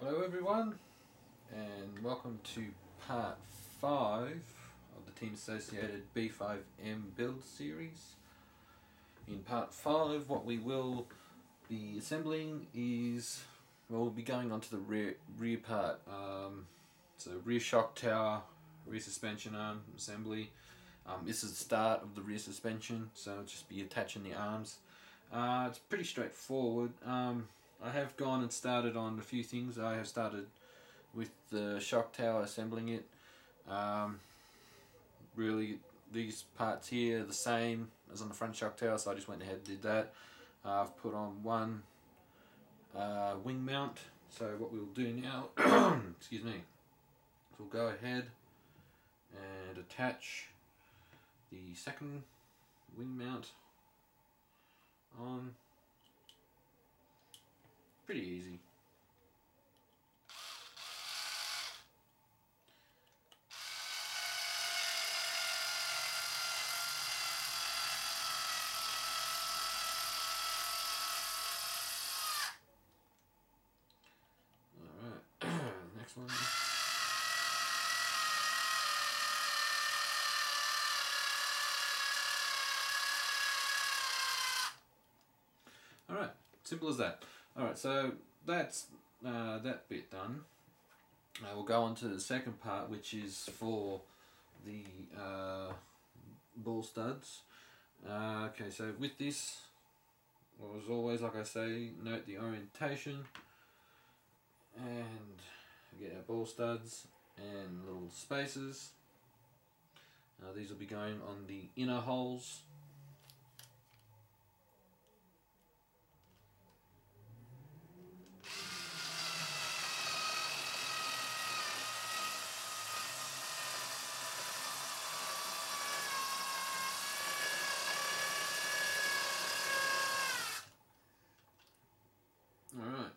Hello everyone, and welcome to part 5 of the Team Associated B5M build series. In part 5 what we will be assembling is, well, we'll be going on to the rear part. So rear shock tower, rear suspension arm assembly. This is the start of the rear suspension, so I'll just be attaching the arms. It's pretty straightforward. I have gone and started on a few things. I have started with the shock tower, assembling it. Really, these parts here are the same as on the front shock tower, so I just went ahead and did that. I've put on one wing mount. So what we'll do now, excuse me, so we'll go ahead and attach the second wing mount on. Pretty easy. Alright, next one. Alright, simple as that. Alright, so that's that bit done. We'll go on to the second part, which is for the ball studs. Okay, so with this, well, as always, like I say, note the orientation, and get our ball studs and little spacers. These will be going on the inner holes. Alright.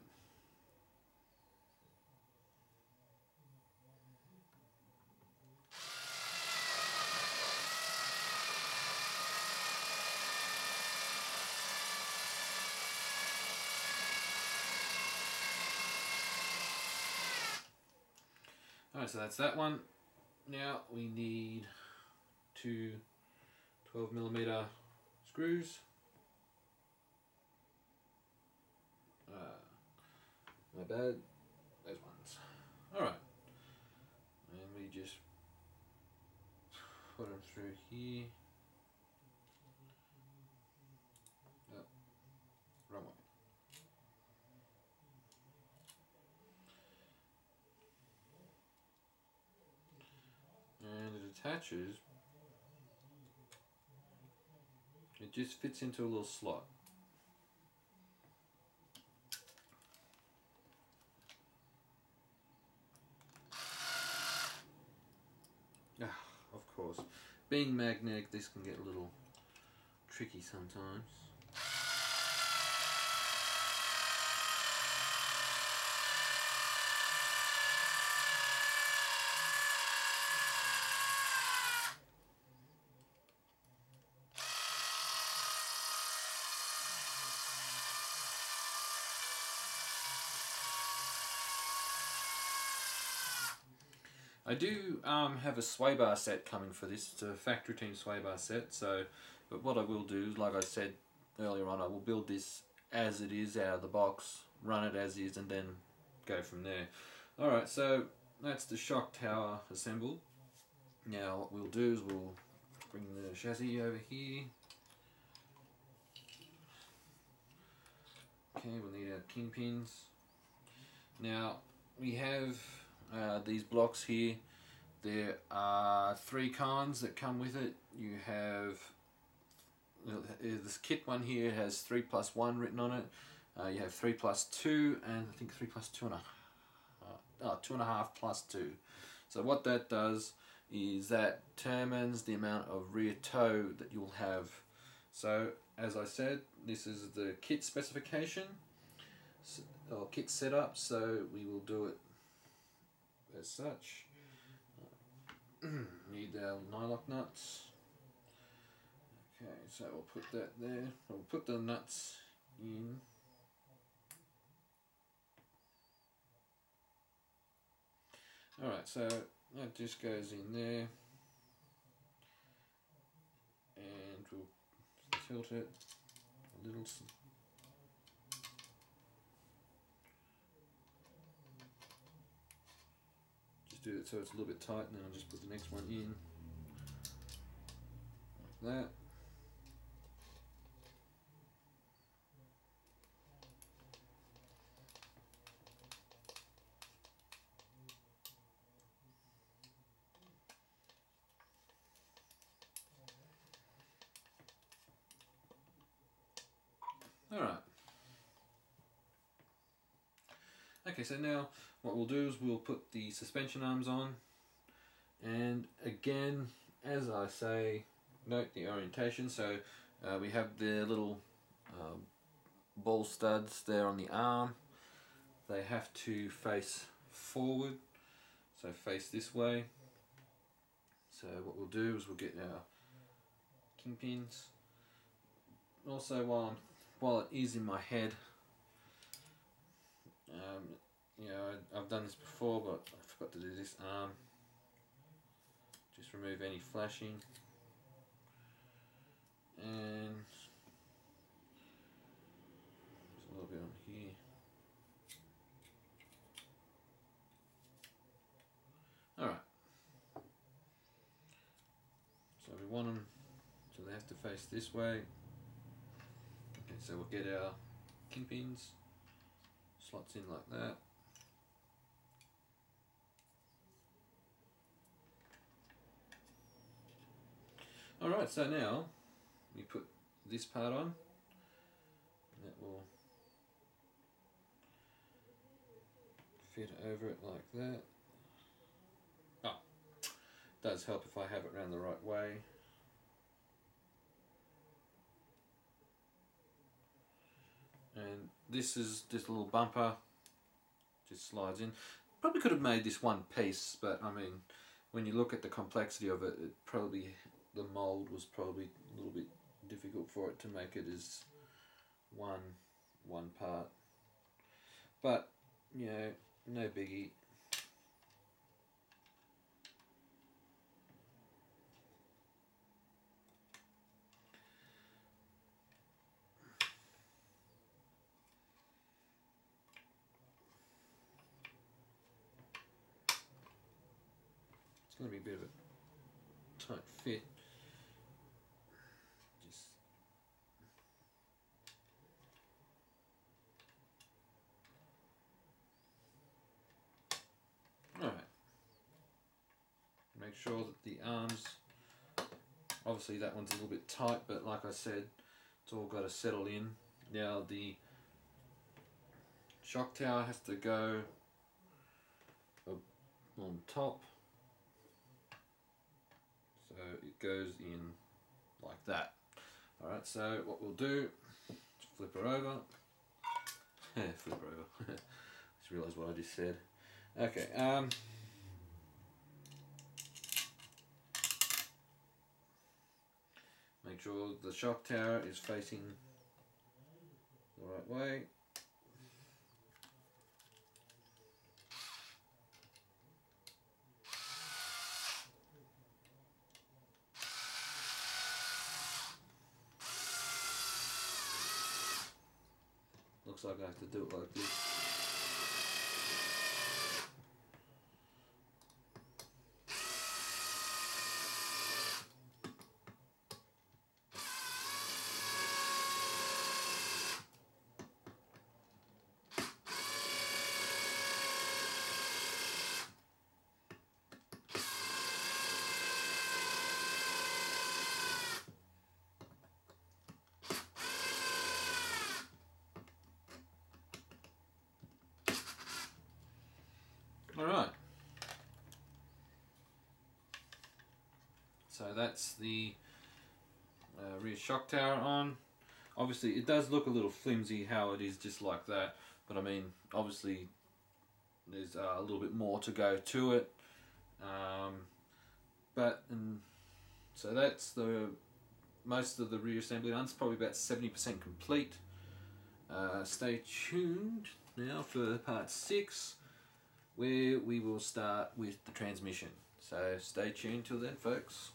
Alright, so that's that one. Now we need two 12mm screws. My bad, those ones. Alright, and we just put them through here. Oh, wrong one. And it attaches. It just fits into a little slot. Of course, being magnetic, this can get a little tricky sometimes. I do have a sway bar set coming for this. It's a factory team sway bar set. So, but what I will do, like I said earlier on, I will build this as it is out of the box, run it as is, and then go from there. Alright, so that's the shock tower assembled. Now what we'll do is we'll bring the chassis over here. Okay, we'll need our kingpins. Now we have these blocks here. There are 3 kinds that come with it. You have this kit one here has 3+1 written on it. You have 3+2, and I think 3+2 2.5 plus 2. So what that does is that determines the amount of rear toe that you'll have. So as I said, this is the kit specification or kit setup, so we will do it as such. Need our nylock nuts. Okay, so we'll put that there. We'll put the nuts in. Alright, so that just goes in there, and we'll tilt it a little. Just do it so it's a little bit tight, and then I'll just put the next one in like that. Alright. Okay, so now what we'll do is we'll put the suspension arms on, and again, as I say, note the orientation. So we have the little ball studs there on the arm. They have to face forward, so face this way. So what we'll do is we'll get our kingpins. Also, while it is in my head, you know, I've done this before, but I forgot to do this arm. Just remove any flashing, and just a little bit on here. Alright, so we want them so they have to face this way. Okay, so we'll get our kingpins, slots in like that. Alright, so now we put this part on, and that will fit over it like that. Oh, does help if I have it around the right way. And this is just a little bumper, just slides in. Probably could have made this one piece, but I mean, when you look at the complexity of it, the mold was probably a little bit difficult for it to make it as one part. But you know, no biggie. It's going to be a bit of a tight fit. Just alright. Make sure that the arms, obviously that one's a little bit tight, but like I said, it's all got to settle in. Now the shock tower has to go on top, so it goes in like that. Alright, so what we'll do is flip her over. Flip her over. Just realised what I just said. Okay, make sure the shock tower is facing the right way. Looks like I have to do it like this. Alright, so that's the rear shock tower on. Obviously it does look a little flimsy how it is just like that, but I mean obviously there's a little bit more to go to it, so that's the most of the rear assembly done. It's probably about 70% complete. Stay tuned now for part 6. where we will start with the transmission. So stay tuned till then, folks.